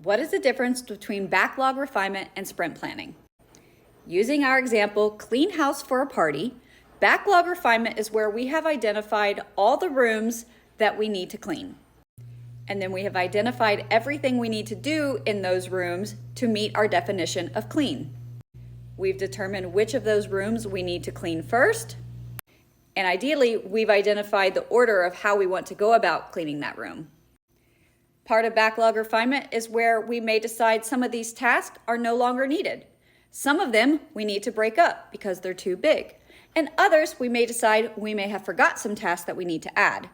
What is the difference between backlog refinement and sprint planning? Using our example, clean house for a party, backlog refinement is where we have identified all the rooms that we need to clean. And then we have identified everything we need to do in those rooms to meet our definition of clean. We've determined which of those rooms we need to clean first, and ideally, we've identified the order of how we want to go about cleaning that room. Part of backlog refinement is where we may decide some of these tasks are no longer needed. Some of them we need to break up because they're too big, and others we may decide we may have forgot some tasks that we need to add.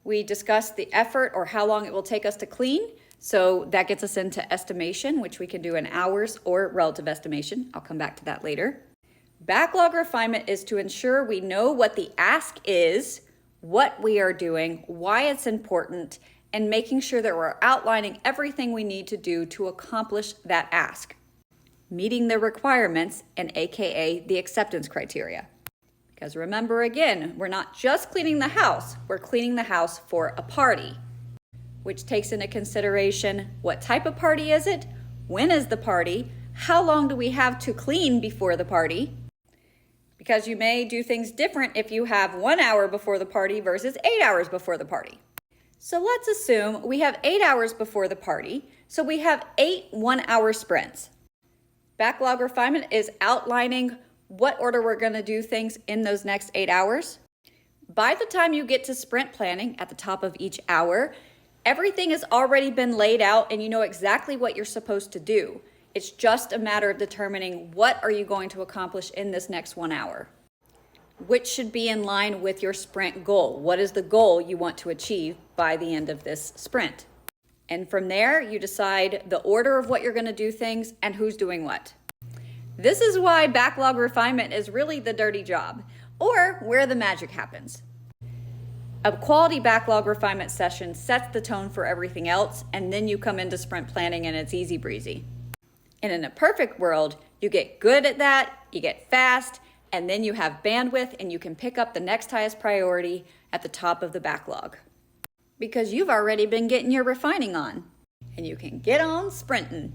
We discuss the effort or how long it will take us to clean, so that gets us into estimation, which we can do in hours or relative estimation. I'll come back to that later. Backlog refinement is to ensure we know what the ask is, what we are doing, why it's important, and making sure that we're outlining everything we need to do to accomplish that ask, meeting the requirements and AKA the acceptance criteria. Because remember again, we're not just cleaning the house, we're cleaning the house for a party, which takes into consideration what type of party is it, when is the party, how long do we have to clean before the party, because you may do things different if you have 1 hour before the party versus 8 hours before the party. So let's assume we have 8 hours before the party, so we have 8 one-hour sprints. Backlog refinement is outlining what order we're going to do things in those next 8 hours. By the time you get to sprint planning at the top of each hour, everything has already been laid out and you know exactly what you're supposed to do. It's just a matter of determining what are you going to accomplish in this next 1 hour, which should be in line with your sprint goal. What is the goal you want to achieve by the end of this sprint? And from there, you decide the order of what you're going to do things and who's doing what. This is why backlog refinement is really the dirty job, or where the magic happens. A quality backlog refinement session sets the tone for everything else, and then you come into sprint planning and it's easy breezy. And in a perfect world, you get good at that, you get fast, and then you have bandwidth and you can pick up the next highest priority at the top of the backlog. Because you've already been getting your refining on, and you can get on sprinting.